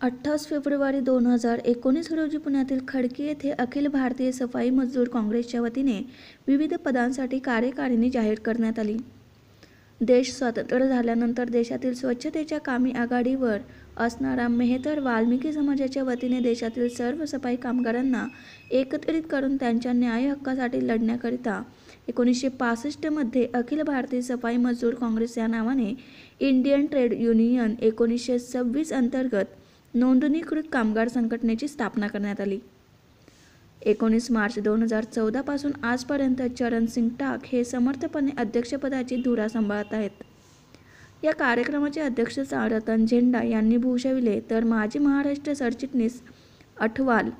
28 February 2019 रोजी पुण्यातील खडकी येथे अखिल भारतीय सफाई मजदूर काँग्रेसच्या वतीने विविध पदांसाठी कार्यकारिणी जाहीर करण्यात आली. देश स्वतंत्र झाल्यानंतर देशातील स्वच्छतेच्या कामी आघाडीवर असणारा मेहतर वाल्मिकी समाजाच्या वतीने देशातील सर्व सफाई कामगारांना एकत्रित करून त्यांच्या न्याय हक्कासाठी लढण्याकरिता 1965 मध्ये अखिल भारतीय सफाई मजदूर काँग्रेस या नावाने इंडियन ट्रेड युनियन 1926 अंतर्गत नोंदणीकृत कामगार संघटनेची स्थापना करण्यात आली. 19 मार्च 2014 पासून आजपर्यंत चरणसिंग टाक हे समर्थपणे अध्यक्षपदाची धुरा सांभाळत आहेत. या कार्यक्रमाचे अध्यक्ष रतन झेंडा यांनी भूषविले, तर माजी महाराष्ट्र सरचिटणीस अठवाल,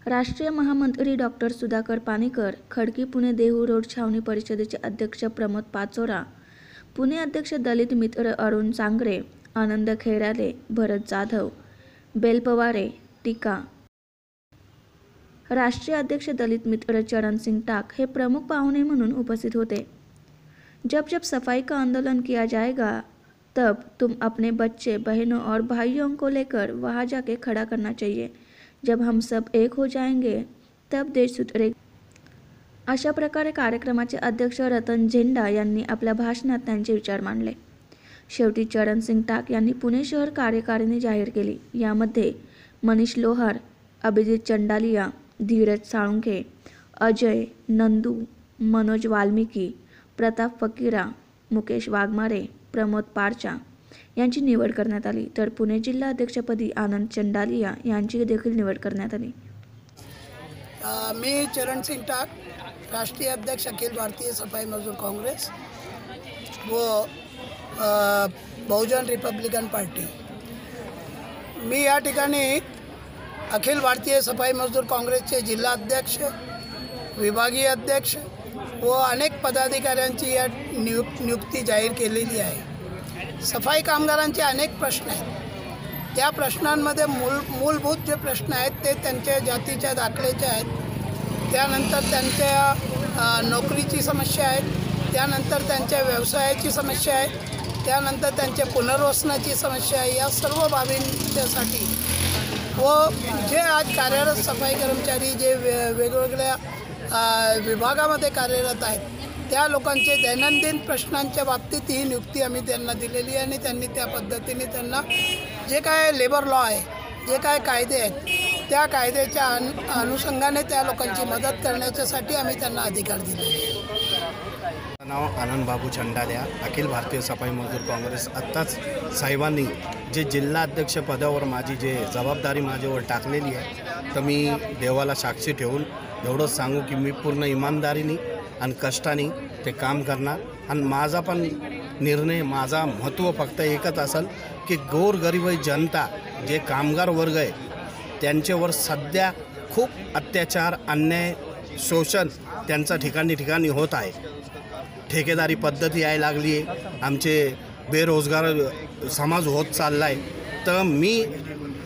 राष्ट्रीय महामंत्री डॉक्टर सुधाकर पाणीकर, खडकी पुणे देहू रोड छावणी परिषदेचे अध्यक्ष प्रमोद पाचोरा, पुणे अध्यक्ष दलित मित्र अरुण सांगरे, आनंद खैराले, भरत जाधव, बेलपवारे, टीका, राष्ट्रीय अध्यक्ष दलित मित्र चरणसिंग टाक हे प्रमुख पाहुणे म्हणून उपस्थित होते. जब जब सफाई का आंदोलन किया जाएगा तब तुम अपने बच्चे, बहनों और भाइयों को लेकर वहाँ जाके खड़ा करना चाहिए. जब हम सब एक हो जाएंगे तब देश सुधरेगा. अशा प्रकारे कार्यक्रमाचे अध्यक्ष रतन झेंडा यांनी आपल्या भाषणात त्यांचे विचार मांडले. शेवटी चरणसिंग टाक यांनी पुणे शहर कार्यकारिणी जाहीर केली. यामध्ये मनीष लोहार, अभिजित चंडालिया, धीरज साळुंखे, अजय, नंदू, मनोज वाल्मिकी, प्रताप फकीरा, मुकेश वाघमारे, प्रमोद पारचा यांची निवड करण्यात आली. तर पुणे जिल्हा अध्यक्षपदी आनंद चंडालिया यांची देखील निवड करण्यात आली. मी चरणसिंग टाक, राष्ट्रीय अध्यक्ष अखिल भारतीय सफाई मजदूर काँग्रेस व बहुजन रिपब्लिकन पार्टी. मी या ठिकाणी अखिल भारतीय सफाई मजदूर काँग्रेसचे जिल्हा अध्यक्ष, विभागीय अध्यक्ष व अनेक पदाधिकाऱ्यांची या नियुक्ती जाहीर केलेली आहे. सफाई कामगारांचे अनेक प्रश्न आहेत. त्या प्रश्नांमध्ये मूलभूत जे प्रश्न आहेत ते त्यांच्या जातीच्या दाखल्याचे आहेत, त्यानंतर त्यांच्या नोकरीची समस्या आहे, त्यानंतर त्यांच्या व्यवसायाची समस्या आहे, त्यानंतर त्यांच्या पुनर्वसनाची समस्या आहे. या सर्व बाबींच्यासाठी व जे आज कार्यरत सफाई कर्मचारी जे वेगवेगळ्या विभागामध्ये कार्यरत आहेत त्या लोकांचे दैनंदिन प्रश्नांच्या बाबतीत ही नियुक्ती आम्ही त्यांना दिलेली आहे आणि त्यांनी त्या पद्धतीने त्यांना जे काय लेबर लॉ आहे, जे काय कायदे आहेत त्या कायद्याच्या अनुषंगाने त्या लोकांची मदत करण्याच्यासाठी आम्ही त्यांना अधिकार दिलेले आहे. नाव आनंद बाबू चंडालिया, अखिल भारतीय सफाई मजदूर काँग्रेस. आत्ताच साहेबांनी जे जिल्हा अध्यक्ष पदावर माझी जे जबाबदारी माझ्यावर टाकलेली आहे, तर मी देवाला साक्षी ठेवून एवढंच सांगू की मी पूर्ण इमानदारीने आणि कष्टाने ते काम करणार. आणि माझा पण निर्णय, माझा महत्त्व फक्त एकच असेल की गोरगरीब जनता, जे कामगार वर्ग आहे त्यांच्यावर सध्या खूप अत्याचार, अन्याय, शोषण त्यांचा ठिकाणी होत आहे. ठेकेदारी पद्धती यायला लागली आहे, आमचे बेरोजगार समाज होत चालला आहे. तर मी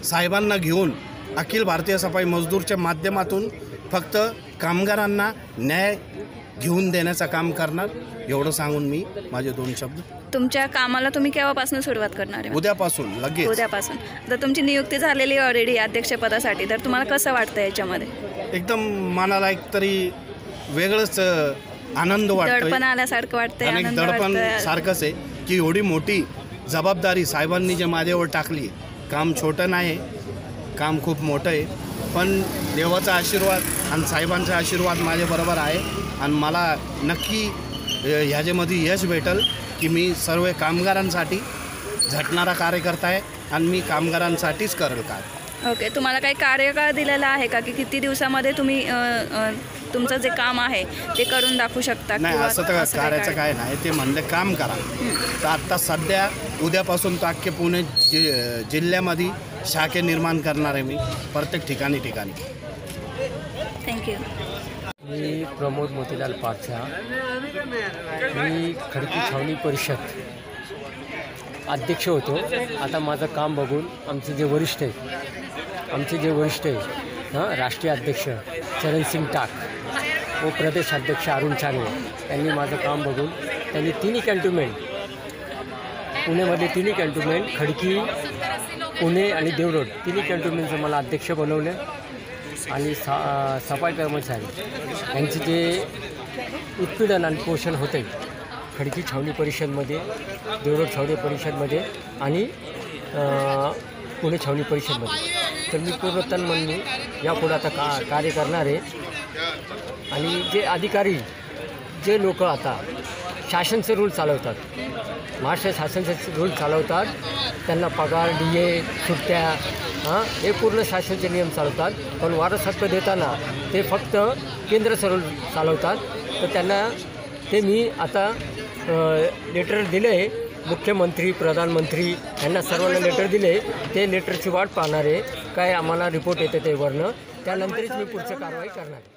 साहेबांना घेऊन अखिल भारतीय सफाई मजदूरच्या माध्यमातून फक्त कामगारांना न्याय घेऊन देण्याचं काम करणार, एवढं सांगून मी माझे 2 शब्द. तुमच्या कामाला तुम्ही केव्हापासून सुरुवात करणार आहे? उद्यापासून, लगेच उद्यापासून. तर तुमची नियुक्ती झालेली ऑलरेडी अध्यक्षपदासाठी, तर तुम्हाला कसं वाटतं याच्यामध्ये? एकदम मनाला एक तरी वेगळंच आनंद वाटतो, दडपण आल्यासारखं वाटतंय. आणि दडपण सारखंच आहे की एवढी मोठी जबाबदारी साहेबांनी जे माझ्यावर टाकली. काम छोटं नाही, काम खूप मोठं आहे, पण देवाचा आशीर्वाद आणि साहेबांचा आशीर्वाद माझ्याबरोबर आहे. आणि मला नक्की ह्याच्यामध्ये यश भेटेल की मी सर्व कामगारांसाठी झटणारा कार्यकर्ता आहे आणि मी कामगारांसाठीच करेल काय. ओके, तुम्हाला काही कार्यकाळ दिलेला आहे का की किती दिवसामध्ये तुम्ही तुमचं जे काम आहे ते करून दाखवू शकता? नाही, असं तर करायचं काय नाही, ते म्हणले काम करा. तर आत्ता सध्या उद्यापासून तर अख्खे पुणे जिल्ह्यामध्ये शाखे निर्माण करणार आहे मी, प्रत्येक ठिकाणी. थँक्यू. मी प्रमोद मोतीलाल पारचा, मी खडकी छावणी परिषद अध्यक्ष होतो. आता माझं काम बघून आमचे जे वरिष्ठ आहेत, राष्ट्रीय अध्यक्ष चरणसिंग टाक व प्रदेश अध्यक्ष अरुण सांगरे यांनी माझं काम बघून त्यांनी 3 कॅन्टोन्मेंट पुण्यामध्ये तिन्ही कॅन्टोन्मेंट खडकी, पुणे आणि देवरोड तिन्ही कॅन्टोन्मेंटचं मला अध्यक्ष बनवलं आणि सफाई कर्मचारी यांचे जे उत्पीडन आणि पोषण होते खडकी छावणी परिषदमध्ये, देवरोड छावणी परिषदमध्ये आणि पुणे छावणी परिषदमध्ये, तर मी पूर्णतन म्हणून यापुढे आता कार्य करणार आहे. आणि जे अधिकारी, जे लोक आता शासनचे रूल चालवतात, महाराष्ट्र शासनाचे रूल चालवतात, त्यांना पगार, DA, सुट्ट्या हे पूर्ण शासनाचे नियम चालवतात. पण वारस हक्क देताना ते फक्त केंद्राचे रूल चालवतात. तर त्यांना ते मी आता लेटर दिले आहे, मुख्यमंत्री, प्रधानमंत्री यांना सर्वांना लेटर दिले. ते लेटरची वाट पाहणार आहे, काय आम्हाला रिपोर्ट येते ते वरनं, त्यानंतरच मी पुढची कारवाई करणार आहे.